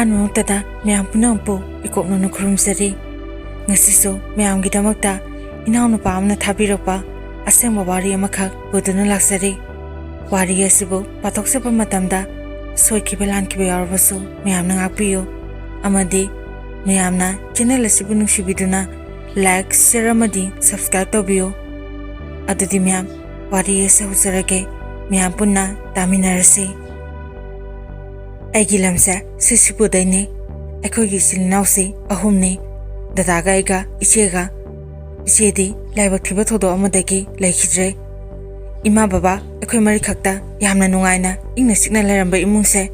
ꯑꯍꯥꯟꯕꯃꯛꯇꯗ ꯃꯌꯥꯝ ꯄꯨꯝꯅꯃꯛꯄꯨ ꯏꯀꯣꯛꯅꯅ ꯈꯨꯔꯨꯝꯖꯔꯤ. ꯉꯁꯤꯁꯨ ꯃꯌꯥꯝꯒꯤꯗꯃꯛꯇ ꯏꯅꯥꯎꯅꯨꯄꯥ ꯑꯃꯅ ꯊꯥꯕꯤꯔꯛꯄ ꯑꯁꯦꯡꯕ ꯋꯥꯔꯤ ꯑꯃꯈꯛ ꯄꯨꯗꯨꯅ ꯂꯥꯛꯆꯔꯤ. ꯋꯥꯔꯤ ꯑꯁꯤꯕꯨ ꯄꯥꯊꯣꯛꯆꯕ ꯃꯇꯝꯗ ꯁꯣꯏꯈꯤꯕ ꯂꯥꯟꯈꯤꯕ ꯌꯥꯎꯔꯕꯁꯨ ꯃꯌꯥꯝꯅ ꯉꯥꯛꯄꯤꯌꯨ ꯑꯃꯗꯤ ꯃꯌꯥꯝꯅ ꯆꯦꯅꯦꯜ ꯑꯁꯤꯕꯨ ꯅꯨꯡꯁꯤꯕꯤꯗꯨꯅ ꯂꯥꯏꯛ, ꯁꯦꯌꯔ ꯑꯃꯗꯤ ꯁꯕꯁꯀ꯭ꯔꯥꯏꯕ ꯇꯧꯕꯤꯌꯨ. ꯑꯗꯨꯗꯤ ꯃꯌꯥꯝ ꯋꯥꯔꯤ ꯑꯁꯤ ꯍꯧꯖꯔꯒꯦ. ꯃꯌꯥꯝ ꯄꯨꯟꯅ ꯇꯥꯃꯤꯟꯅꯔꯁꯤ. ꯑꯩꯒꯤ ꯂꯝꯁꯦ ꯁꯤꯁꯤꯄꯨꯗꯩꯅꯤ. ꯑꯩꯈꯣꯏꯒꯤ ꯏꯆꯤꯜ ꯏꯅꯥꯎꯁꯤ ꯑꯍꯨꯝꯅꯤ. ꯗꯗꯥꯒ ꯑꯩꯒ ꯏꯆꯦꯒ. ꯏꯆꯦꯗꯤ ꯂꯥꯏꯕꯛ ꯊꯤꯕ ꯊꯧꯗꯣꯛ ꯑꯃꯗꯒꯤ ꯂꯩꯈꯤꯗ꯭ꯔꯦ. ꯏꯃꯥ ꯕꯕꯥ ꯑꯩꯈꯣꯏ ꯃꯔꯤꯈꯛꯇ ꯌꯥꯝꯅ ꯅꯨꯡꯉꯥꯏꯅ ꯏꯪꯅ ꯆꯤꯛꯅ ꯂꯩꯔꯝꯕ ꯏꯃꯨꯡꯁꯦ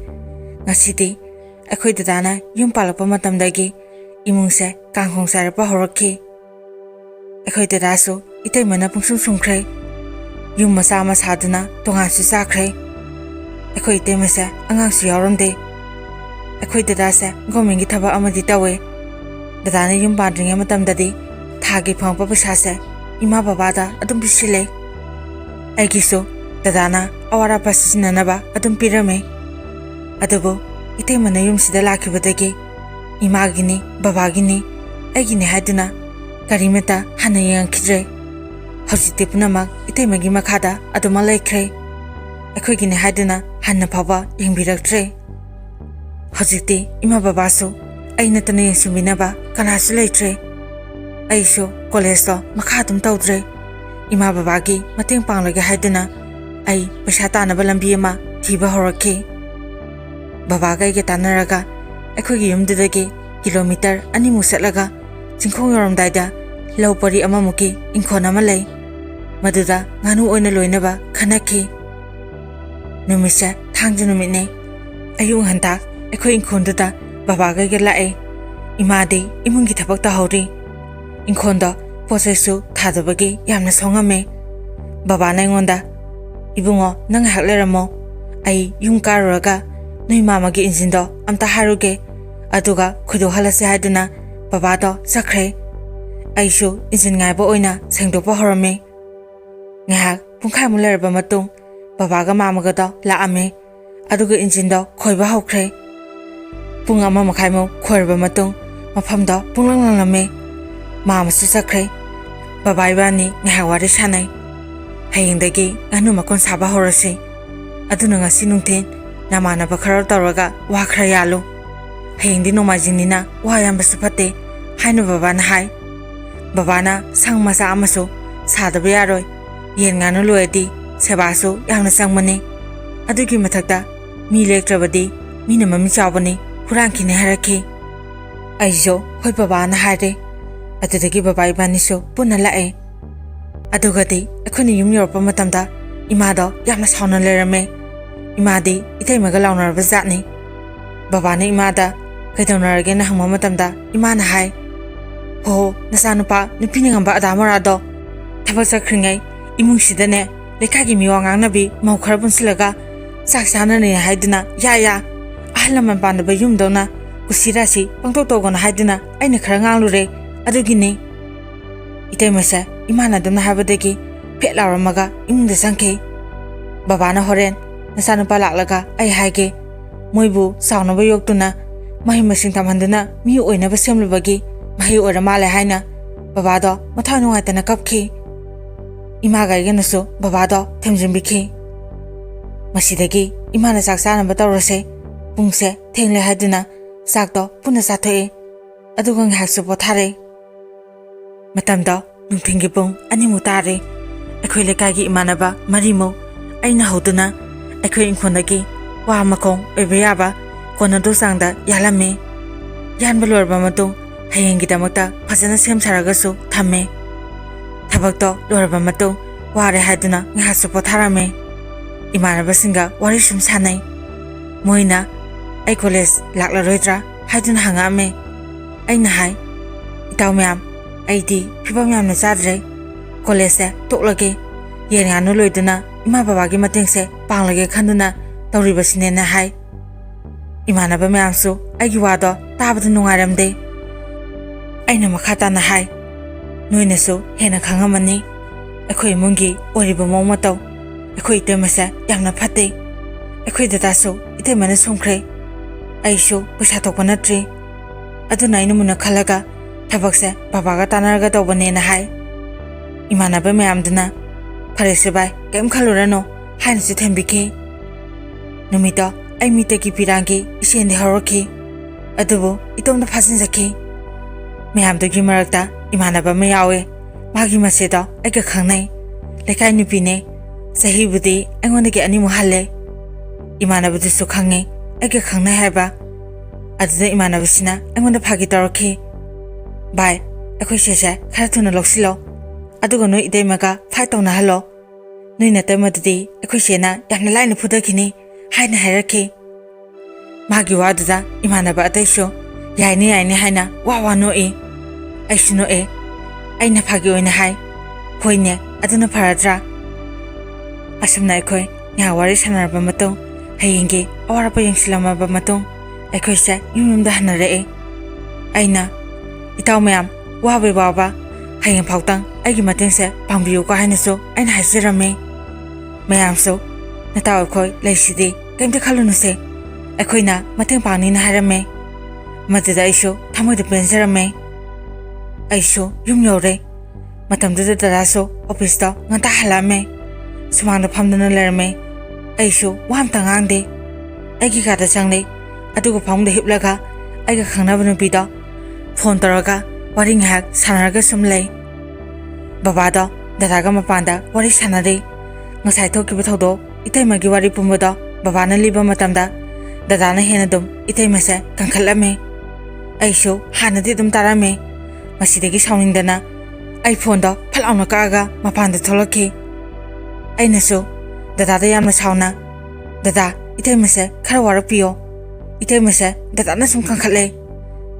ꯉꯁꯤꯗꯤ ꯑꯩꯈꯣꯏ ꯗꯗꯥꯅ ꯌꯨꯝ ꯄꯥꯜꯂꯛꯄ ꯃꯇꯝꯗꯒꯤ ꯏꯃꯨꯡꯁꯦ ꯀꯥꯡꯈꯣꯡ ꯆꯥꯏꯔꯛꯄ ꯍꯧꯔꯛꯈꯤ. ꯑꯩꯈꯣꯏ ꯗꯗꯥꯁꯨ ꯏꯇꯩꯃꯅ ꯄꯨꯡꯁꯨꯝ ꯁꯨꯝꯈ꯭ꯔꯦ. ꯌꯨꯝ ꯃꯆꯥ ꯑꯃ ꯁꯥꯗꯨꯅ ꯇꯣꯉꯥꯟꯁꯨ ꯆꯥꯈ꯭ꯔꯦ. ꯑꯩꯈꯣꯏ ꯏꯇꯩꯃꯁꯦ ꯑꯉꯥꯡꯁꯨ ꯌꯥꯎꯔꯝꯗꯦ. ꯑꯩꯈꯣꯏ ꯗꯗꯥꯁꯦ ꯒꯣꯔꯃꯦꯟꯒꯤ ꯊꯕꯛ ꯑꯃꯗꯤ ꯇꯧꯋꯦ. ꯗꯗꯥꯅ ꯌꯨꯝ ꯄꯥꯟꯗ꯭ꯔꯤꯉꯩ ꯃꯇꯝꯗꯗꯤ ꯊꯥꯒꯤ ꯐꯪꯉꯛꯄ ꯄꯩꯁꯥꯁꯦ ꯏꯃꯥ ꯕꯕꯥꯗ ꯑꯗꯨꯝ ꯄꯤꯁꯤꯜꯂꯦ. ꯑꯩꯒꯤꯁꯨ ꯗꯗꯥꯅ ꯑꯋꯥꯠ ꯑꯄꯥ ꯁꯤꯖꯤꯟꯅꯅꯕ ꯑꯗꯨꯝ ꯄꯤꯔꯝꯃꯦ. ꯑꯗꯨꯕꯨ ꯏꯇꯩꯃꯅ ꯌꯨꯝꯁꯤꯗ ꯂꯥꯛꯈꯤꯕꯗꯒꯤ ꯏꯃꯥꯒꯤꯅꯤ, ꯕꯕꯥꯒꯤꯅꯤ, ꯑꯩꯒꯤꯅꯤ ꯍꯥꯏꯗꯨꯅ ꯀꯔꯤꯃꯠꯇ ꯍꯟꯅ ꯌꯦꯡꯉꯛꯈꯤꯗ꯭ꯔꯦ. ꯍꯧꯖꯤꯛꯇꯤ ꯄꯨꯝꯅꯃꯛ ꯏꯇꯩꯃꯒꯤ ꯃꯈꯥꯗ ꯑꯗꯨꯃꯛ ꯂꯩꯈ꯭ꯔꯦ. ꯑꯩꯈꯣꯏꯒꯤꯅꯤ ꯍꯥꯏꯗꯨꯅ ꯍꯟꯅ ꯐꯥꯎꯕ ꯌꯦꯡꯕꯤꯔꯛꯇ꯭ꯔꯦ. ꯍꯧꯖꯤꯛꯇꯤ ꯏꯃꯥ ꯕꯕꯥꯁꯨ ꯑꯩ ꯅꯠꯇꯅ ꯌꯦꯡꯁꯤꯟꯕꯤꯅꯕ ꯀꯅꯥꯁꯨ ꯂꯩꯇ꯭ꯔꯦ. ꯑꯩꯁꯨ ꯀꯣꯂꯦꯖꯇꯣ ꯃꯈꯥ ꯑꯗꯨꯝ ꯇꯧꯗ꯭ꯔꯦ. ꯏꯃꯥ ꯕꯕꯥꯒꯤ ꯃꯇꯦꯡ ꯄꯥꯡꯂꯒꯦ ꯍꯥꯏꯗꯨꯅ ꯑꯩ ꯄꯩꯁꯥ ꯇꯥꯅꯕ ꯂꯝꯕꯤ ꯑꯃ ꯊꯤꯕ ꯍꯧꯔꯛꯈꯤ. ꯕꯕꯥꯒ ꯑꯩꯒ ꯇꯥꯟꯅꯔꯒ ꯑꯩꯈꯣꯏꯒꯤ ꯌꯨꯝꯗꯨꯗꯒꯤ ꯀꯤꯂꯣꯃꯤꯇꯔ 2ꯃꯨꯛ ꯆꯠꯂꯒ ꯆꯤꯡꯈꯣꯡ ꯌꯧꯔꯝꯗꯥꯏꯗ ꯂꯧ ꯄꯔꯤ ꯑꯃꯃꯨꯛꯀꯤ ꯏꯪꯈꯣꯜ ꯑꯃ ꯂꯩ. ꯃꯗꯨꯗ ꯉꯥꯅꯨ ꯑꯣꯏꯅ ꯂꯣꯏꯅꯕ ꯈꯟꯅꯈꯤ. ꯅꯨꯃꯤꯠꯁꯦ ꯊꯥꯡꯖ ꯅꯨꯃꯤꯠꯅꯤ. ꯑꯌꯨꯛ ꯉꯟꯇꯥ ꯑꯩꯈꯣꯏ ꯏꯪꯈꯣꯜꯗꯨꯗ ꯕꯕꯥꯒ ꯑꯩꯒ ꯂꯥꯛꯑꯦ. ꯏꯃꯥꯗꯤ ꯏꯃꯨꯡꯒꯤ ꯊꯕꯛ ꯇꯧꯍꯧꯔꯤ. ꯏꯪꯈꯣꯜꯗꯣ ꯄꯣꯠꯆꯩꯁꯨ ꯊꯥꯗꯕꯒꯤ ꯌꯥꯝꯅ ꯁꯣꯡꯉꯝꯃꯦ. ꯕꯕꯥꯅ ꯑꯩꯉꯣꯟꯗ "ꯏꯕꯨꯡꯉꯣ, ꯅꯪ ꯉꯥꯏꯍꯥꯛ ꯂꯩꯔꯝꯃꯣ. ꯑꯩ ꯌꯨꯝ ꯀꯥꯔꯨꯔꯒ ꯅꯣꯏ ꯃꯥꯃꯒꯤ ꯏꯟꯖꯤꯟꯗꯣ ꯑꯝꯇ ꯍꯥꯏꯔꯨꯒꯦ, ꯑꯗꯨꯒ ꯈꯣꯏꯗꯣꯛꯍꯜꯂꯁꯤ" ꯍꯥꯏꯗꯨꯅ ꯕꯕꯥꯗꯣ ꯆꯠꯈ꯭ꯔꯦ. ꯑꯩꯁꯨ ꯏꯟꯖꯤꯟ ꯉꯥꯏꯕ ꯑꯣꯏꯅ ꯁꯦꯡꯗꯣꯛꯄ ꯍꯧꯔꯝꯃꯦ. ꯉꯥꯏꯍꯥꯛ ꯄꯨꯡꯈꯥꯏꯃꯨꯛ ꯂꯩꯔꯕ ꯃꯇꯨꯡ ꯕꯕꯥꯒ ꯃꯥꯃꯒꯗꯣ ꯂꯥꯛꯑꯝꯃꯦ. ꯑꯗꯨꯒ ꯏꯟꯖꯤꯟꯗꯣ ꯈꯣꯏꯕ ꯍꯧꯈ꯭ꯔꯦ. ꯄꯨꯡ 1.5ꯃꯨꯛ ꯈꯣꯏꯔꯕ ꯃꯇꯨꯡ ꯃꯐꯝꯗꯣ ꯄꯨꯡꯂꯪ ꯂꯪꯂꯝꯃꯦ. ꯃꯥꯃꯁꯨ ꯆꯠꯈ꯭ꯔꯦ. ꯕꯕꯥ ꯏꯕꯥꯅꯤ ꯉꯥꯏꯍꯥꯛ ꯋꯥꯔꯤ ꯁꯥꯟꯅꯩ. ꯍꯌꯦꯡꯗꯒꯤ ꯉꯥꯅꯨ ꯃꯀꯣꯟ ꯁꯥꯕ ꯍꯧꯔꯁꯤ. ꯑꯗꯨꯅ ꯉꯁꯤ ꯅꯨꯡꯊꯤꯟ ꯅꯃꯥꯟꯅꯕ ꯈꯔ ꯇꯧꯔꯒ ꯋꯥ ꯈꯔ ꯌꯥꯜꯂꯨ. ꯍꯌꯦꯡꯗꯤ ꯅꯣꯡꯃꯥꯏꯖꯤꯡꯅꯤꯅ ꯋꯥ ꯌꯥꯟꯕꯁꯨ ꯐꯠꯇꯦ ꯍꯥꯏꯅ ꯕꯕꯥꯅ ꯍꯥꯏ. ꯕꯕꯥꯅ ꯁꯪ ꯃꯆꯥ ꯑꯃꯁꯨ ꯁꯥꯗꯕ ꯌꯥꯔꯣꯏ. ꯌꯦꯟ ꯉꯥꯅꯨ ꯂꯣꯏꯔꯗꯤ ꯁꯦꯕꯥꯁꯨ ꯌꯥꯝꯅ ꯆꯪꯕꯅꯤ. ꯑꯗꯨꯒꯤ ꯃꯊꯛꯇ ꯃꯤ ꯂꯦꯛꯇ꯭ꯔꯕꯗꯤ ꯃꯤꯅ ꯃꯃꯤꯠ ꯆꯥꯎꯕꯅꯤ, ꯍꯨꯔꯥꯟꯈꯤꯅꯤ ꯍꯥꯏꯔꯛꯈꯤ. ꯑꯩꯁꯨ ꯍꯣꯏ ꯕꯕꯥꯅ ꯍꯥꯏꯔꯦ. ꯑꯗꯨꯗꯒꯤ ꯕꯕꯥ ꯏꯕꯥꯅꯤꯁꯨ ꯄꯨꯟꯅ ꯂꯥꯛꯑꯦ. ꯑꯗꯨꯒꯗꯤ ꯑꯩꯈꯣꯏꯅ ꯌꯨꯝ ꯌꯧꯔꯛꯄ ꯃꯇꯝꯗ ꯏꯃꯥꯗꯣ ꯌꯥꯝꯅ ꯁꯥꯎꯅ ꯂꯩꯔꯝꯃꯦ. ꯏꯃꯥꯗꯤ ꯏꯇꯩꯃꯒ ꯂꯥꯎꯅꯔꯕ ꯖꯥꯠꯅꯤ. ꯕꯕꯥꯅ ꯏꯃꯥꯗ ꯀꯩꯗꯧꯅꯔꯒꯦꯅ ꯍꯪꯕ ꯃꯇꯝꯗ ꯏꯃꯥꯅ ꯍꯥꯏ, "ꯍꯣ, ꯅꯆꯥꯅꯨꯄꯥ ꯅꯨꯄꯤꯅ ꯉꯝꯕ ꯑꯗꯥ ꯃꯣꯔꯥꯗꯣ ꯊꯕꯛ ꯆꯠꯈ꯭ꯔꯤꯉꯩ ꯏꯃꯨꯡꯁꯤꯗꯅꯦ ꯂꯩꯀꯥꯏꯒꯤ ꯃꯤꯋꯥ ꯉꯥꯡꯅꯕꯤ ꯃꯧ ꯈꯔ ꯄꯨꯟꯁꯤꯜꯂꯒ ꯆꯥꯛ ꯆꯥꯅꯅꯦ ꯍꯥꯏꯗꯨꯅ ꯌꯥ ꯑꯍꯜ ꯂꯃꯟ ꯄꯥꯟꯗꯕ ꯌꯨꯝꯗꯧꯅ ꯀꯨꯁꯤꯔꯥꯁꯤ ꯄꯪꯇꯧ ꯇꯧꯒꯅꯨ ꯍꯥꯏꯗꯨꯅ ꯑꯩꯅ ꯈꯔ ꯉꯥꯡꯂꯨꯔꯦ. ꯑꯗꯨꯒꯤꯅꯤ." ꯏꯇꯩꯃꯁꯦ ꯏꯃꯥꯅ ꯑꯗꯨꯝꯅ ꯍꯥꯏꯕꯗꯒꯤ ꯐꯦꯠ ꯂꯥꯎꯔꯝꯃꯒ ꯏꯃꯨꯡꯗ ꯆꯪꯈꯤ. ꯕꯕꯥꯅ "ꯍꯣꯔꯦꯟ ꯅꯆꯥꯅꯨꯄꯥ ꯂꯥꯛꯂꯒ ꯑꯩ ꯍꯥꯏꯒꯦ. ꯃꯣꯏꯕꯨ ꯆꯥꯎꯅꯕ ꯌꯣꯛꯇꯨꯅ ꯃꯍꯩ ꯃꯁꯤꯡ ꯇꯝꯍꯟꯗꯨꯅ ꯃꯤ ꯑꯣꯏꯅꯕ ꯁꯦꯝꯂꯨꯕꯒꯤ ꯃꯍꯩ ꯑꯣꯏꯔ ꯃꯥꯜꯂꯦ" ꯍꯥꯏꯅ ꯕꯕꯥꯗꯣ ꯃꯊ꯭ꯋꯥꯏ ꯅꯨꯡꯉꯥꯏꯇꯅ ꯀꯞꯈꯤ. ꯏꯃꯥꯒ ꯑꯩꯒꯅꯁꯨ ꯕꯕꯥꯗꯣ ꯊꯦꯝꯖꯤꯟꯕꯤꯈꯤ. ꯃꯁꯤꯗꯒꯤ ꯏꯃꯥꯅ ꯆꯥꯛ ꯆꯥꯅꯕ ꯇꯧꯔꯁꯦ, ꯄꯨꯡꯁꯦ ꯊꯦꯡꯂꯦ ꯍꯥꯏꯗꯨꯅ ꯆꯥꯛꯇꯣ ꯄꯨꯟꯅ ꯆꯥꯊꯣꯛꯑꯦ. ꯑꯗꯨꯒ ꯉꯥꯏꯍꯥꯛꯁꯨ ꯄꯣꯊꯥꯔꯦ. ꯃꯇꯝꯗꯣ ꯅꯨꯡꯊꯤꯟꯒꯤ ꯄꯨꯡ 2ꯃꯨꯛ ꯇꯥꯔꯦ. ꯑꯩꯈꯣꯏ ꯂꯩꯀꯥꯏꯒꯤ ꯏꯃꯥꯟꯅꯕ 4ꯃꯨꯛ ꯑꯩꯅ ꯍꯧꯗꯨꯅ ꯑꯩꯈꯣꯏ ꯏꯪꯈꯣꯜꯗꯒꯤ ꯋꯥ ꯃꯈꯣꯡ ꯑꯣꯏꯕ ꯌꯥꯕ ꯀꯣꯟꯅꯗꯧ ꯆꯥꯡꯗ ꯌꯥꯜꯂꯝꯃꯦ. ꯌꯥꯟꯕ ꯂꯣꯏꯔꯕ ꯃꯇꯨꯡ ꯍꯌꯦꯡꯒꯤꯗꯃꯛꯇ ꯐꯖꯅ ꯁꯦꯝ ꯁꯥꯔꯒꯁꯨ ꯊꯝꯃꯦ. ꯊꯕꯛꯇꯣ ꯂꯣꯏꯔꯕ ꯃꯇꯨꯡ ꯋꯥꯔꯦ ꯍꯥꯏꯗꯨꯅ ꯉꯥꯏꯍꯥꯛꯁꯨ ꯄꯣꯊꯥꯔꯝꯃꯦ. ꯏꯃꯥꯟꯅꯕꯁꯤꯡꯒ ꯋꯥꯔꯤ ꯁꯨꯝ ꯁꯥꯟꯅꯩ. ꯃꯣꯏꯅ ꯑꯩ ꯀꯣꯂꯦꯖ ꯂꯥꯛꯂꯔꯣꯏꯗ꯭ꯔꯥ ꯍꯥꯏꯗꯨꯅ ꯍꯪꯉꯛꯑꯝꯃꯦ. ꯑꯩꯅ ꯍꯥꯏ, "ꯏꯇꯥꯎ ꯃꯌꯥꯝ, ꯑꯩꯗꯤ ꯐꯤꯕꯝ ꯌꯥꯝꯅ ꯆꯥꯗ꯭ꯔꯦ. ꯀꯣꯂꯦꯖꯁꯦ ꯇꯣꯛꯂꯒꯦ. ꯌꯦꯟ ꯉꯥꯅꯨ ꯂꯣꯏꯗꯨꯅ ꯏꯃꯥ ꯕꯕꯥꯒꯤ ꯃꯇꯦꯡꯁꯦ ꯄꯥꯡꯂꯒꯦ ꯈꯟꯗꯨꯅ ꯇꯧꯔꯤꯕꯁꯤꯅꯦꯅ ꯍꯥꯏ. ꯏꯃꯥꯟꯅꯕ ꯃꯌꯥꯝꯁꯨ ꯑꯩꯒꯤ ꯋꯥꯗꯣ ꯇꯥꯕꯗ ꯅꯨꯡꯉꯥꯏꯔꯝꯗꯦ. ꯑꯩꯅ ꯃꯈꯥ ꯇꯥꯅ ꯍꯥꯏ, "ꯅꯣꯏꯅꯁꯨ ꯍꯦꯟꯅ ꯈꯪꯉꯝꯃꯅꯤ ꯑꯩꯈꯣꯏ ꯏꯃꯨꯡꯒꯤ ꯑꯣꯏꯔꯤꯕ ꯃꯑꯣꯡ ꯃꯇꯧ. ꯑꯩꯈꯣꯏ ꯏꯇꯩꯃꯁꯦ ꯌꯥꯝꯅ ꯐꯠꯇꯦ. ꯑꯩꯈꯣꯏ ꯗꯗꯥꯁꯨ ꯏꯇꯩꯃꯅ ꯁꯨꯝꯈ꯭ꯔꯦ. ꯑꯩꯁꯨ ꯄꯩꯁꯥ ꯊꯣꯛꯄ ꯅꯠꯇ꯭ꯔꯤ ꯑꯗꯨꯅ ꯑꯩꯅ ꯃꯨꯟꯅ ꯈꯜꯂꯒ ꯊꯕꯛꯁꯦ ꯕꯕꯥꯒ ꯇꯥꯟꯅꯔꯒ ꯇꯧꯕꯅꯦꯅ ꯍꯥꯏ ꯏꯃꯥꯟꯅꯕ ꯃꯌꯥꯝꯗꯨꯅ ꯐꯔꯦꯁꯦ ꯚꯥꯏ ꯀꯩꯝ ꯈꯜꯂꯨꯔꯅꯣ ꯍꯥꯏꯅꯁꯨ ꯊꯦꯝꯕꯤꯈꯤ ꯅꯨꯃꯤꯠꯇꯣ ꯑꯩ ꯃꯤꯇꯒꯤ ꯄꯤꯔꯥꯡꯒꯤ ꯏꯁꯦꯟꯗꯤ ꯍꯧꯔꯛꯈꯤ ꯑꯗꯨꯕꯨ ꯏꯇꯣꯝꯇ ꯐꯥꯖꯤꯟꯖꯈꯤ ꯃꯌꯥꯝꯗꯨꯒꯤ ꯃꯔꯛꯇ ꯏꯃꯥꯟꯅꯕ ꯑꯃ ꯌꯥꯎꯋꯦ ꯃꯥꯒꯤ ꯃꯆꯦꯗꯣ ꯑꯩꯒ ꯈꯪꯅꯩ ꯂꯩꯀꯥꯏ ꯅꯨꯄꯤꯅꯦ ꯆꯍꯤꯕꯨꯗꯤ ꯑꯩꯉꯣꯟꯗꯒꯤ ꯑꯅꯤꯃꯨꯛ ꯍꯜꯂꯦ ꯏꯃꯥꯟꯅꯕꯗꯨꯁꯨ ꯈꯪꯉꯦ ꯑꯩꯒ ꯈꯪꯅꯩ ꯍꯥꯏꯕ ꯑꯗꯨꯗ ꯏꯃꯥꯟꯅꯕꯁꯤꯅ ꯑꯩꯉꯣꯟꯗ ꯐꯥꯒꯤ ꯇꯧꯔꯛꯈꯤ ꯚꯥꯏ ꯑꯩꯈꯣꯏ ꯆꯦꯁꯦ ꯈꯔ ꯊꯨꯅ ꯂꯧꯁꯤꯜꯂꯣ ꯑꯗꯨꯒ ꯅꯣꯏ ꯏꯇꯩꯃꯒ ꯐꯥꯏꯠ ꯇꯧꯅꯍꯜꯂꯣ ꯅꯣꯏ ꯅꯇꯩꯃꯗꯨꯗꯤ ꯑꯩꯈꯣꯏ ꯆꯦꯅ ꯌꯥꯝꯅ ꯂꯥꯏꯅ ꯐꯨꯗꯈꯤꯅꯤ ꯍꯥꯏꯅ ꯍꯥꯏꯔꯛꯈꯤ ꯃꯥꯒꯤ ꯋꯥꯗꯨꯗ ꯏꯃꯥꯟꯅꯕ ꯑꯇꯩꯁꯨ ꯌꯥꯏꯅꯦ ꯌꯥꯏꯅꯦ ꯍꯥꯏꯅ ꯋꯥ ꯅꯣꯛꯏ ꯑꯩꯁꯨ ꯅꯣꯛꯑꯦ ꯑꯩꯅ ꯐꯥꯒꯤ ꯑꯣꯏꯅ ꯍꯥꯏ ꯍꯣꯏꯅꯦ ꯑꯗꯨꯅ ꯐꯔꯗ꯭ꯔꯥ ꯑꯁꯨꯝꯅ ꯑꯩꯈꯣꯏ ꯉꯥꯏꯍꯥꯛ ꯋꯥꯔꯤ ꯁꯥꯟꯅꯔꯕ ꯃꯇꯨꯡ ꯍꯌꯦꯡꯒꯤ ꯑꯋꯥꯠ ꯑꯄꯥ ꯌꯦꯡꯁꯤꯜꯂꯝꯃꯕ ꯃꯇꯨꯡ ꯑꯩꯈꯣꯏꯁꯦ ꯌꯨꯝꯗ ꯍꯟꯅꯔꯛꯑꯦ ꯑꯩꯅ ꯏꯇꯥꯎ ꯃꯌꯥꯝ ꯋꯥꯕꯩ ꯋꯥꯕ ꯍꯌꯦꯡ ꯐꯥꯎꯇꯪ ꯑꯩꯒꯤ ꯃꯇꯦꯡꯁꯦ ꯄꯥꯡꯕꯤꯌꯨꯀꯣ ꯍꯥꯏꯅꯁꯨ ꯑꯩꯅ ꯍꯥꯏꯖꯔꯝꯃꯤ ꯃꯌꯥꯝꯁꯨ ꯅꯇꯥꯎ ꯑꯩꯈꯣꯏ ꯂꯩꯁꯤꯗꯤ ꯀꯩꯝꯇ ꯈꯜꯂꯨꯅꯨꯁꯦ ꯑꯩꯈꯣꯏꯅ ꯃꯇꯦꯡ ꯄꯥꯡꯅꯤꯅ ꯍꯥꯏꯔꯝꯃꯦ ꯃꯗꯨꯗ ꯑꯩꯁꯨ ꯊꯃꯣꯏꯗ ꯄꯦꯟꯖꯔꯝꯃꯦ ꯑꯩꯁꯨ ꯌꯨꯝ ꯌꯧꯔꯦ ꯃꯇꯝꯗꯨꯗ ꯗꯗꯥꯁꯨ ꯑꯣꯐꯤꯁꯇ ꯉꯟꯇꯥ ꯍꯜꯂꯛꯑꯝꯃꯦ ꯁꯨꯃꯥꯡꯗ ꯐꯝꯗꯨꯅ ꯂꯩꯔꯝꯃꯦ ꯑꯩꯁꯨ ꯋꯥ ꯑꯝꯇ ꯉꯥꯡꯗꯦ ꯑꯩꯒꯤ ꯀꯥꯗ ꯆꯪꯂꯦ ꯑꯗꯨꯒ ꯐꯃꯨꯡꯗ ꯍꯤꯞꯂꯒ ꯑꯩꯒ ꯈꯪꯅꯕ ꯅꯨꯄꯤꯗꯣ ꯐꯣꯟ ꯇꯧꯔꯒ ꯋꯥꯔꯤ ꯉꯥꯏꯍꯥꯛ ꯁꯥꯟꯅꯔꯒ ꯁꯨꯝ ꯂꯩ ꯕꯕꯥꯗꯣ ꯗꯗꯥꯒ ꯃꯄꯥꯟꯗ ꯋꯥꯔꯤ ꯁꯥꯟꯅꯔꯤ ꯉꯁꯥꯏ ꯊꯣꯛꯈꯤꯕ ꯊꯧꯗꯣꯛ ꯏꯇꯩꯃꯒꯤ ꯋꯥꯔꯤ ꯄꯨꯝꯕꯗꯣ ꯕꯕꯥꯅ ꯂꯤꯕ ꯃꯇꯝꯗ ꯗꯗꯥꯅ ꯍꯦꯟꯅ ꯑꯗꯨꯝ ꯏꯇꯩꯃꯁꯦ ꯀꯟꯈꯠꯂꯝꯃꯤ ꯑꯩꯁꯨ ꯍꯥꯟꯅꯗꯤ ꯑꯗꯨꯝ ꯇꯥꯔꯝꯃꯤ ꯃꯁꯤꯗꯒꯤ ꯁꯥꯎꯅꯤꯡꯗꯅ ꯑꯩ ꯐꯣꯟꯗꯣ ꯐꯠ ꯂꯥꯎꯅ ꯀꯛꯑꯒ ꯃꯄꯥꯟꯗ ꯊꯣꯛꯂꯛꯈꯤ ꯑꯩꯅꯁꯨ ꯗꯗꯥꯗ ꯌꯥꯝꯅ ꯁꯥꯎꯅ ꯗꯗꯥ ꯏꯇꯩꯃꯁꯦ ꯈꯔ ꯋꯥꯔꯛꯄꯤꯌꯣ ꯏꯇꯩꯃꯁꯦ ꯗꯗꯥꯅ ꯁꯨꯝ ꯀꯟꯈꯠꯂꯦ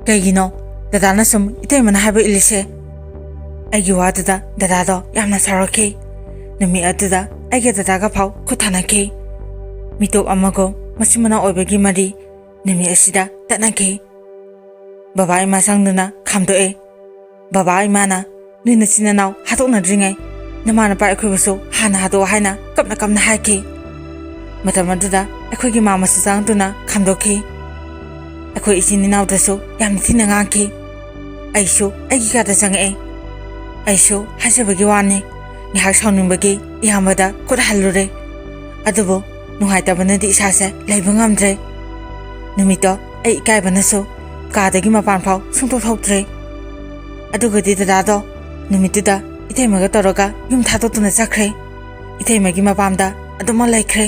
ꯀꯩꯒꯤꯅꯣ ꯗꯗꯥꯅ ꯁꯨꯝ ꯏꯇꯩꯃꯅ ꯍꯥꯏꯕ ꯏꯜꯂꯤꯁꯦ ꯑꯩꯒꯤ ꯋꯥꯗꯨꯗ ꯗꯗꯥꯗꯣ ꯌꯥꯝꯅ ꯁꯥꯎꯔꯛꯈꯤ ꯅꯨꯃꯤꯠ ꯑꯗꯨꯗ ꯑꯩꯒ ꯗꯗꯥꯒ ꯐꯥꯎ ꯈꯨꯠ ꯊꯥꯅꯈꯤ ꯃꯤꯇꯣꯞ ꯑꯃꯒꯨꯝ ꯃꯆꯤꯟ ꯃꯅꯥꯎ ꯑꯣꯏꯕꯒꯤ ꯃꯔꯤ ꯅꯨꯃꯤꯠ ꯑꯁꯤꯗ ꯇꯠꯅꯈꯤ ꯕꯕꯥ ꯏꯃꯥ ꯆꯪꯗꯨꯅ ꯈꯥꯝꯗꯣꯛꯑꯦ ꯕꯕꯥ ꯏꯃꯥꯅ ꯅꯣꯏ ꯅꯆꯤꯟ ꯅꯅꯥꯎ ꯍꯥꯠꯇꯣꯛꯅꯗ꯭ꯔꯤꯉꯩ ꯅꯃꯥ ꯅꯄꯥ ꯑꯩꯈꯣꯏꯕꯨꯁꯨ ꯍꯥꯟꯅ ꯍꯥꯠꯇꯣꯛꯑꯣ ꯍꯥꯏꯅ ꯀꯞꯅ ꯍꯥꯏꯈꯤ ꯃꯇꯝ ꯑꯗꯨꯗ ꯑꯩꯈꯣꯏꯒꯤ ꯃꯥꯃꯁꯨ ꯆꯪꯗꯨꯅ ꯈꯥꯝꯗꯣꯛꯈꯤ ꯑꯩꯈꯣꯏ ꯏꯆꯤꯟ ꯏꯅꯥꯎꯗꯁꯨ ꯌꯥꯝꯅ ꯊꯤꯅ ꯉꯥꯡꯈꯤ ꯑꯩꯁꯨ ꯑꯩꯒꯤ ꯀꯥꯗ ꯆꯪꯉꯛꯑꯦ ꯑꯩꯁꯨ ꯍꯥꯏꯖꯕꯒꯤ ꯋꯥꯅꯤ ꯉꯥꯏꯍꯥꯛ ꯁꯥꯎꯅꯤꯡꯕꯒꯤ ꯏꯌꯥꯝꯕꯗ ꯈꯨꯠ ꯍꯜꯂꯨꯔꯦ ꯑꯗꯨꯕꯨ ꯅꯨꯡꯉꯥꯏꯇꯕꯅꯗꯤ ꯏꯁꯥꯁꯦ ꯂꯩꯕ ꯉꯝꯗ꯭ꯔꯦ ꯅꯨꯃꯤꯠꯇꯣ ꯑꯩ ꯏꯀꯥꯏꯕꯅꯁꯨ ꯀꯥꯗꯒꯤ ꯃꯄꯥꯟ ꯐꯥꯎ ꯁꯨꯡꯊꯣꯛ ꯊꯣꯛꯇ꯭ꯔꯦ ꯑꯗꯨꯒꯗꯤ ꯗꯗꯥꯗꯣ ꯅꯨꯃꯤꯠꯇꯨꯗ ꯏꯇꯩꯃꯒ ꯇꯧꯔꯒ ꯌꯨꯝ ꯊꯥꯗꯣꯛꯇꯨꯅ ꯆꯠꯈ꯭ꯔꯦ ꯏꯇꯩꯃꯒꯤ ꯃꯄꯥꯝꯗ ꯑꯗꯨꯃꯛ ꯂꯩꯈ꯭ꯔꯦ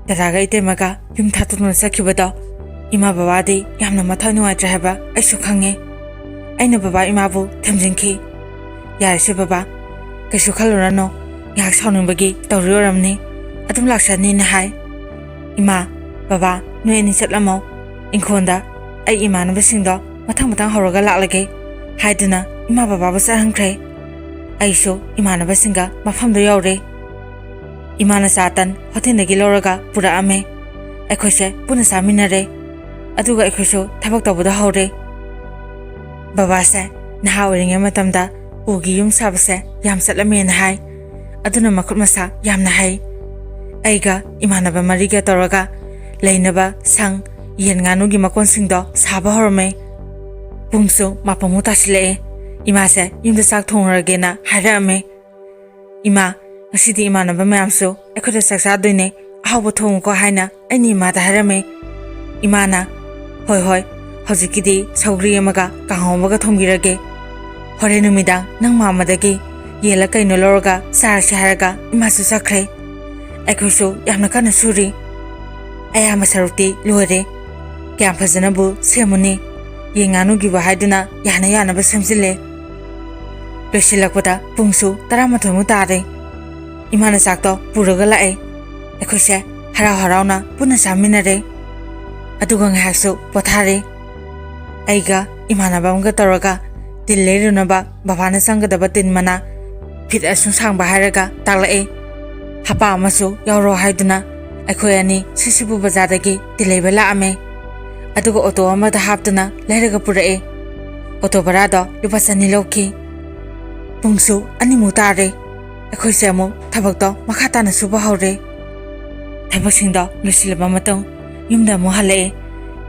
ꯗꯗꯥꯒ ꯏꯇꯩꯃꯒ ꯌꯨꯝ ꯊꯥꯗꯣꯛꯇꯨꯅ ꯆꯠꯈꯤꯕꯗꯣ ꯏꯃꯥ ꯕꯕꯥꯗꯤ ꯌꯥꯝꯅ ꯃꯊꯧ ꯅꯨꯡꯉꯥꯏꯇ꯭ꯔꯦ ꯍꯥꯏꯕ ꯑꯩꯁꯨ ꯈꯪꯉꯦ ꯑꯩꯅ ꯕꯕꯥ ꯏꯃꯥꯕꯨ ꯊꯦꯝꯖꯤꯟꯈꯤ ꯌꯥꯔꯁꯦ ꯕꯕꯥ ꯀꯩꯁꯨ ꯈꯜꯂꯨꯔꯅꯣ ꯉꯥꯏꯍꯥꯛ ꯁꯥꯎꯅꯤꯡꯕꯒꯤ ꯇꯧꯔꯤ ꯑꯣꯏꯔꯝꯅꯤ ꯑꯗꯨꯝ ꯂꯥꯛꯆꯅꯤꯅ ꯍꯥꯏ ꯏꯃꯥ ꯕꯕꯥ ꯅꯣꯏ ꯑꯅꯤ ꯆꯠꯂꯝꯃꯣ ꯏꯪꯈꯣꯜꯗ ꯑꯩ ꯏꯃꯥꯟꯅꯕꯁꯤꯡꯗꯣ ꯃꯊꯪ ꯍꯧꯔꯒ ꯂꯥꯛꯂꯒꯦ ꯍꯥꯏꯗꯨꯅ ꯏꯃꯥ ꯕꯕꯥꯕꯨ ꯆꯠꯍꯟꯈ꯭ꯔꯦ ꯑꯩꯁꯨ ꯏꯃꯥꯟꯅꯕꯁꯤꯡꯒ ꯃꯐꯝꯗ ꯌꯧꯔꯦ ꯏꯃꯥꯅ ꯆꯥ ꯇꯟ ꯍꯣꯇꯦꯜꯗꯒꯤ ꯂꯧꯔꯒ ꯄꯨꯔꯛꯑꯝꯃꯦ ꯑꯩꯈꯣꯏꯁꯦ ꯄꯨꯟꯅ ꯆꯥꯃꯤꯟꯅꯔꯦ ꯑꯗꯨꯒ ꯑꯩꯈꯣꯏꯁꯨ ꯊꯕꯛ ꯇꯧꯕꯗ ꯍꯧꯔꯦ ꯕꯕꯥꯁꯦ ꯅꯍꯥ ꯑꯣꯏꯔꯤꯉꯩ ꯃꯇꯝꯗ ꯎꯒꯤ ꯌꯨꯝ ꯁꯥꯕꯁꯦ ꯌꯥꯝ ꯆꯠꯂꯝꯃꯦꯅ ꯍꯥꯏ ꯑꯗꯨꯅ ꯃꯈꯨꯠ ꯃꯁꯥ ꯌꯥꯝꯅ ꯍꯩ ꯑꯩꯒ ꯏꯃꯥꯟꯅꯕ ꯃꯔꯤꯒ ꯇꯧꯔꯒ ꯂꯩꯅꯕ ꯁꯪ ꯌꯦꯟ ꯉꯥꯅꯨꯒꯤ ꯃꯀꯣꯟꯁꯤꯡꯗꯣ ꯁꯥꯕ ꯍꯧꯔꯝꯃꯦ ꯄꯨꯡꯁꯨ 7 ꯇꯥꯁꯤꯜꯂꯛꯑꯦ ꯏꯃꯥꯁꯦ ꯌꯨꯝꯗ ꯆꯥꯛ ꯊꯣꯡꯉꯨꯔꯒꯦꯅ ꯍꯥꯏꯔꯛꯑꯝꯃꯦ ꯏꯃꯥ ꯉꯁꯤꯗꯤ ꯏꯃꯥꯟꯅꯕ ꯃꯌꯥꯝꯁꯨ ꯑꯩꯈꯣꯏꯗ ꯆꯥꯛ ꯆꯥꯗꯣꯏꯅꯦ ꯑꯍꯥꯎꯕ ꯊꯣꯡꯉꯨꯀꯣ ꯍꯥꯏꯅ ꯑꯩꯅ ꯏꯃꯥꯗ ꯍꯥꯏꯔꯝꯃꯦ ꯏꯃꯥꯅ ꯍꯣꯏ ꯍꯧꯖꯤꯛꯀꯤꯗꯤ ꯁꯧꯒ꯭ꯔꯤ ꯑꯃꯒ ꯀꯥꯡꯍꯧ ꯑꯃꯒ ꯊꯣꯡꯕꯤꯔꯒꯦ ꯍꯣꯔꯦꯟ ꯅꯨꯃꯤꯗꯥꯡ ꯅꯪ ꯃꯥꯃꯗꯒꯤ ꯌꯦꯜꯂ ꯀꯩꯅꯣ ꯂꯧꯔꯒ ꯆꯥꯔꯁꯤ ꯍꯥꯏꯔꯒ ꯏꯃꯥꯁꯨ ꯆꯠꯈ꯭ꯔꯦ ꯑꯩꯈꯣꯏꯁꯨ ꯌꯥꯝꯅ ꯀꯟꯅ ꯁꯨꯔꯤ ꯑꯌꯥꯝꯕ ꯁꯔꯨꯛꯇꯤ ꯂꯣꯏꯔꯦ ꯀꯌꯥꯝ ꯐꯖꯅꯕꯨ ꯁꯦꯝꯃꯨꯅꯤ ꯌꯦꯟ ꯉꯥꯅꯨꯒꯤꯕꯨ ꯍꯥꯏꯗꯨꯅ ꯌꯥꯅꯕ ꯁꯦꯝꯖꯤꯜꯂꯦ ꯂꯣꯏꯁꯤꯜꯂꯛꯄꯗ ꯄꯨꯡꯁꯨ 11 ꯇꯥꯔꯦ ꯏꯃꯥꯅ ꯆꯥꯛꯇꯣ ꯄꯨꯔꯒ ꯂꯥꯛꯑꯦ ꯑꯩꯈꯣꯏꯁꯦ ꯍꯔꯥꯎꯅ ꯄꯨꯟꯅ ꯆꯥꯃꯤꯟꯅꯔꯦ ꯑꯗꯨꯒ ꯉꯥꯏꯍꯥꯛꯁꯨ ꯄꯣꯊꯥꯔꯦ ꯑꯩꯒ ꯏꯃꯥꯟꯅꯕ ꯑꯃꯒ ꯇꯧꯔꯒ ꯇꯤꯟ ꯂꯩꯔꯨꯅꯕ ꯕꯕꯥꯅ ꯆꯪꯒꯗꯕ ꯇꯤꯟ ꯃꯅꯥ ꯐꯤꯠ ꯑꯁꯨꯝ ꯁꯥꯡꯕ ꯍꯥꯏꯔꯒ ꯇꯥꯛꯂꯛꯑꯦ ꯍꯄꯥ ꯑꯃꯁꯨ ꯌꯥꯎꯔꯣ ꯍꯥꯏꯗꯨꯅ ꯑꯩꯈꯣꯏ ꯑꯅꯤ ꯁꯤꯁꯤꯕꯨ ꯕꯖꯥꯔꯗꯒꯤ ꯇꯤꯟ ꯂꯩꯕ ꯂꯥꯛꯑꯝꯃꯦ ꯑꯗꯨꯒ ꯑꯣꯇꯣ ꯑꯃꯗ ꯍꯥꯞꯇꯨꯅ ꯂꯩꯔꯒ ꯄꯨꯔꯛꯑꯦ ꯑꯣꯇꯣ ꯚꯔꯥꯗꯣ ꯂꯨꯄꯥ 200 ꯂꯧꯈꯤ ꯄꯨꯡꯁꯨ 2 ꯇꯥꯔꯦ ꯑꯩꯈꯣꯏꯁꯦ ꯑꯃꯨꯛ ꯊꯕꯛꯇꯣ ꯃꯈꯥ ꯇꯥꯅ ꯁꯨꯕ ꯍꯧꯔꯦ ꯊꯕꯛꯁꯤꯡꯗꯣ ꯂꯣꯏꯁꯤꯜꯂꯕ ꯃꯇꯨꯡ ꯌꯨꯝꯗ ꯑꯃꯨꯛ ꯍꯜꯂꯛꯑꯦ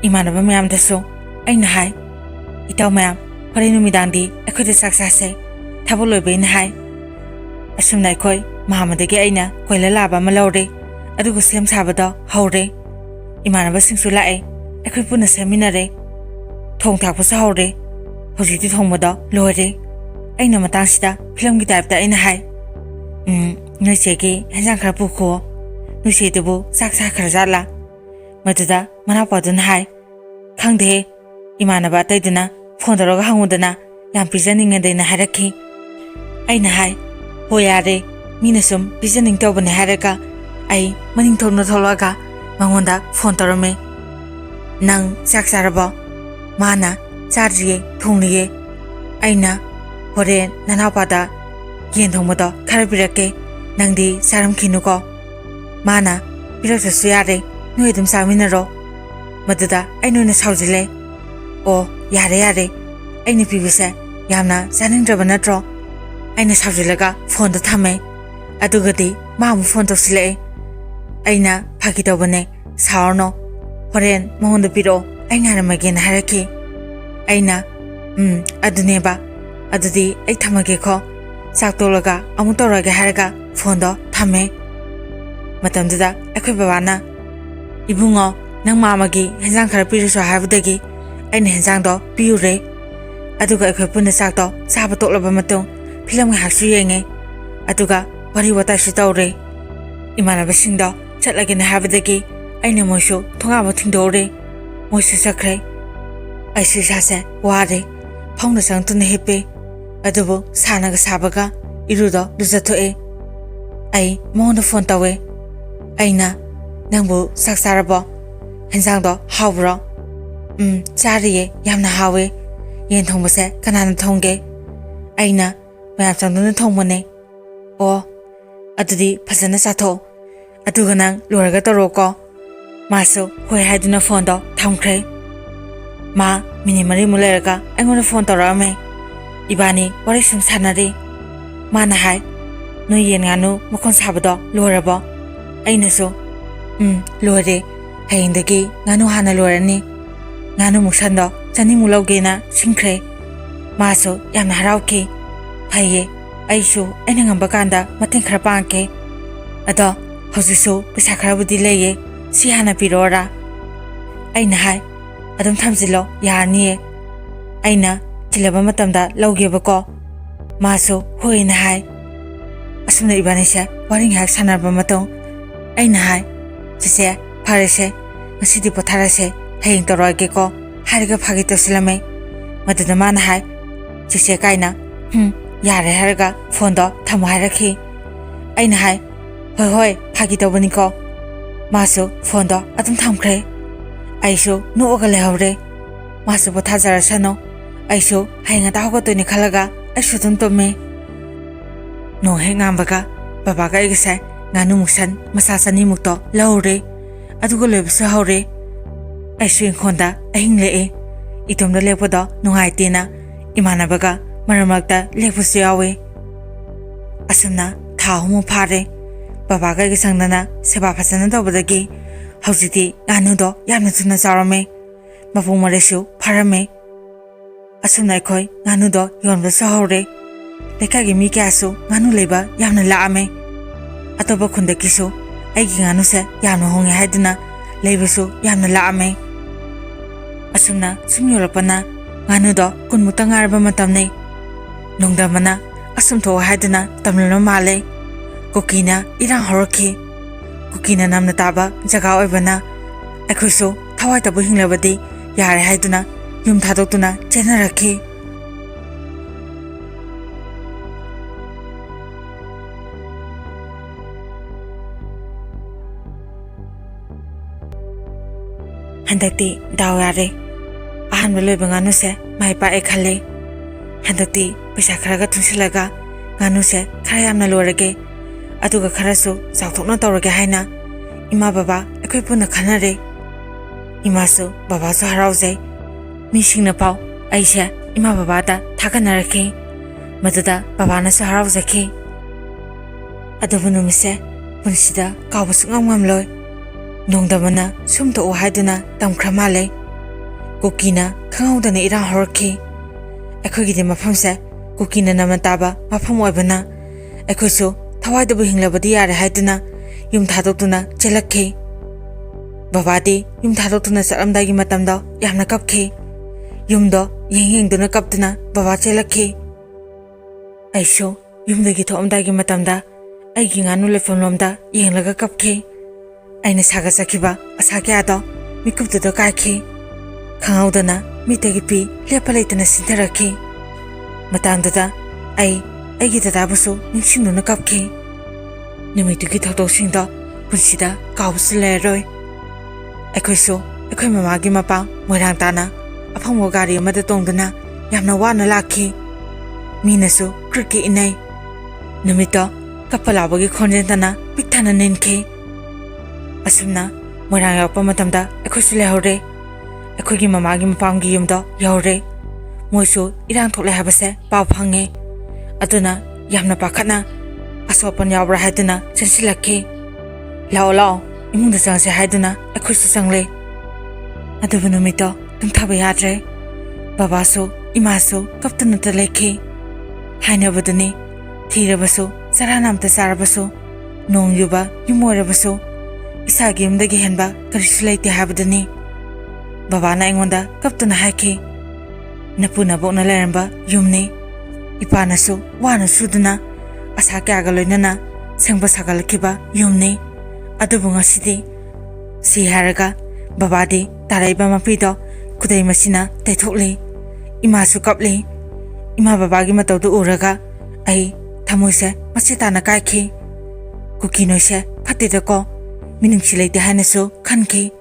Imanaba mayamdasu aina hai itaw mayam hore numidangdi akhoi sak sase thabo loibain hai asumna akhoi mahamadagi aina koila laba ma lawre adugu sem sabada hawre imanaba singsu lae akhoi puna seminare thong thakpa sa hawre hojiti thongmada loire aina matang sida film gi type ta aina hai noi chege hanjang khara pu kho noi se debu sak sa khara jala maduda mana padun hai khangde imanaba taiduna phone daraga hangudana yam pijaning ngedaina harakhi aina hai ho yare mina sum pijaning tawbane haraka ai maning thorna tholaga mangonda phone tarame nang sak saraba mana charjiye thongniye aina hore nanapada yen thongmoda kharabirake nangdi saram khinuko mana piraksa suyare noi dum saminaro maduda ainona saujile o yare yare aini pibise yamna janingdraba natro aina saujilaga phone da thame adugadi mamu phone tosile aina phagi tawbane saurno horen mohonda piro aingara magen haraki aina aduneba adudi ai thamage kho saktolaga amu toraga haraga phone do thame matamduda akhoi babana ibungo nang mamagi henjang khara piriso habudagi aina henjang do piure aduga akhoi punna sak do saba toklaba matung film haksu yenge aduga wari wata shi tawre imana basing do chatlagi na habudagi aina moisho thonga mo thingdore moisho sakre aisu sase ware phongna sang tun hepe adubu sanaga sabaga irudo luzathoe ai monda phone tawe aina nangbu saksarabo henjang do hawbro chariye yamna hawe yen thongbase kanana thongge aina mayam changduna thongmone o adudi phasana satho aduga nang loraga toroko maso hoi haiduna phone do thamkhre ma minimari muleraga angona phone torame ibani wari sum sanare mana hai no yen nganu mokon sabado lorabo aina so lore hayindagi nganu hana lorani nganu muksando chani mulawgena singkhre maso yamna harauki phaye aishu aina ngamba kanda mating khara pangke ado hojisu pisa khara budi leye si hana pirora aina hai adum thamjilo yarniye aina chilaba matamda lawgebako maso hoina hai asumna ibanise waring hak sanarba matong aina hai chise pharese ngasidi potharase haying torage ko hariga phagi tosilame maduda mana hai chise kaina yare hariga phone do thamu harakhi aina hai hoi phagi tobani ko maso phone do adum thamkhre aisho nooga lehawre maso pothajarasano aisho hayinga ta hogotoni khalaga aisho dum tome no hengambaga baba ga igse nganu muksan masasani mukto lawre adugo lebsu hawre aisho khonda ahingle itomda lepodo nungaitena imanabaga maramakta lepusu yawe asumna thahumu phare baba ga gisangdana seba phasana tobadagi haujiti nganu do yamna chuna charame mapung maresu pharame asumna khoi nganu do yonba sahore lekagi mi kyasu nganu leba yamna laame atoba khunda kisu aigi nganu se yamna honge haiduna lebasu yamna laame asumna sumyolapana nganu do kunmuta ngarba matamne nongdamana asumtho haiduna tamlana male kokina irang horaki kokina namna taba jaga oibana akhoisu thawai tabu hinglabadi yare haiduna yum thadokuna chenarakhi handakti daware ahan bele banganu se mai pa ekhale handakti pisa kharaga thunsilaga nganu se khayamna lorage aduga kharasu sauthokna tawrage haina ima baba akhoi puna khanare imasu baba so harauze misingna pau aisha ima baba da thakanarake maduda baba na so harauzakhi adubunu mise punsida kawbusu ngamngamloi nongdamana sumto o haiduna tamkhramale Kukina khangawdana irang horki akhogidi mafamse kukina namna taba mafam oibana akhoisu thawaidbu hinglabadi yare haiduna yum thadokuna chelakhe babadi yum thadokuna saramdagi matamda yamna kapkhe yumdo yengduna kaptuna baba chelakhe aisho yumdagi thomdagi matamda aigi nganu lefamlomda yenglaga kapkhe aina saga sakhiba asake ado mikuptudo kaikhe khangawdana mitagi pi lepalaitana sintarakhe matangdada aigi dadabusu ningsinduna kapkhe numitugi thokdoksingda punsida kawbusu leroi aikoisu aikoi mamagi mapa moirang tana afangmo gari amada tongduna yamna wana lakhe minasu kriki inai numito kapalabagi khonjentana pikthana ninkhe asumna moirang yakpa matamda aikoisu lehore aikoigi mamagi mapamgi yumdo yahore moisu irang thokle habase paw phange aduna yamna pakhatna asopan yawra haiduna chansilakhe lao imungda changse haiduna aikoisu changle adubu numito tumthaba yadre babasu imasu kaptuna ta lekhe hainabuduni thirabasu saranamta sarabasu nongyuba yumorabasu isagi yumdagi henba karisu leite habuduni babana aingonda kaptuna haikhe napuna bokna leramba yumni ipanasu wana suduna asa kyaga loinana sengba sagalkiba yumni adubu ngasidi si haraga babadi taraiba mapido kudai masina taithokli imasu kapli ima babagi matawdu uraga ai thamoise masitana kaikhe kukinoise phatidako minungsi leite hanasu khankhe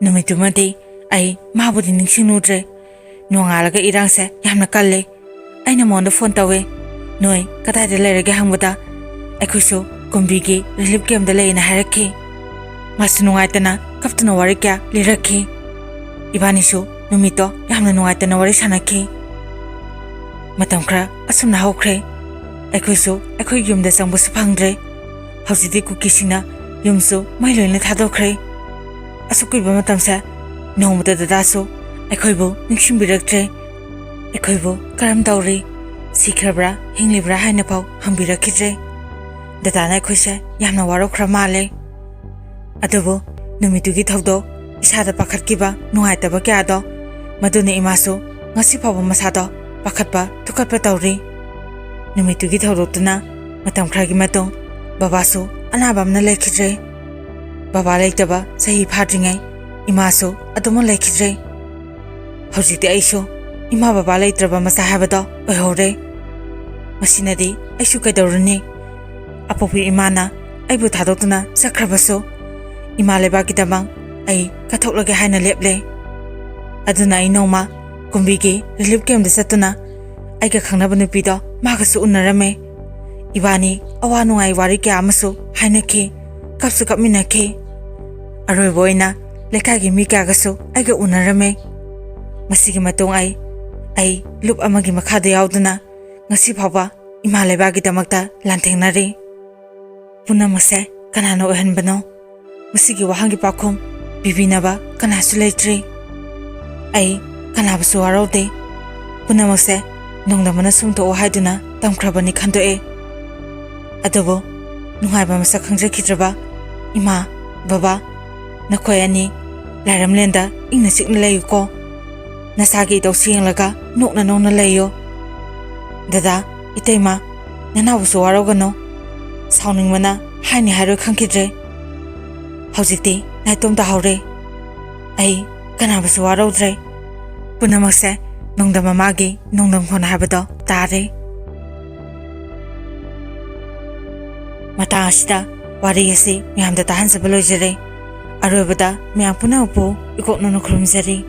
numitumadi ai mabudi ningsinudre nongalaga irangse yamna kalle aina monda phone tawe noi kadai lerege hangbuda aikoisu kumbigi relief game da leina harakhe masu nungaitana kaptuna wari kya lirakhe ibanisu numito yamna nungaitana wari sanakhe matam khra asumna hokre aikoisu aikoi yumda sangbusu phangdre hausidi kukisina yumsu mailoina thadokre asukuiba matamsa nongmuda dadasu aikhoibu ningsimbiraktre aikhoibu karam tawri sikrabra hinglibra haina pau hambirakidre dadana aikhoise yamna warokhra male adubu numitugi thawdo isada pakhatkiba nungaitaba kyado maduna imasu ngasi phaba masado pakhatpa thukatpa tawri numitugi thawdotuna matam khragi matong babasu anabamna lekhidre baba leitaba sahi phadringai imasu adumo lekhidre hojiti aisu ima baba leitraba masa habado oihore masinadi aisu kaidoruni apopi imana aibu thadotuna sakhrabasu ima lebagi damang ai kathoklage haina leple aduna inoma kumbigi relief camp da satuna aiga khangnaba nupido magasu unarame ibani awanungai wari kya amasu hainakhe kapsu kapminakhe aroi boina lekagi mi kagasu aiga unarame masigi matong ai lup amagi makhada yauduna ngasi phaba ima lebagi damakta lanthengnari punamase kanano ohenbano masigi wahangi pakhum bibinaba kanasu leitre ai kanabasu waraude punamase nongdamana sumto haiduna tamkhrabani khandoe adobo nungaiba masa khangjakhidraba ima baba nakoyani laramlenda ingna sikna layuko nasagi dawsinglaga nokna nongna layo dada iteima nanabusu warogano sauningmana haini haro khangkidre haujikti naitomta haure ai kanabusu warodre punamakse nongdama magi nongdam khona habado tare mata asida wari yasi miyamda tahan sabalojere arobada miyam puna upo ikoknono khurumjari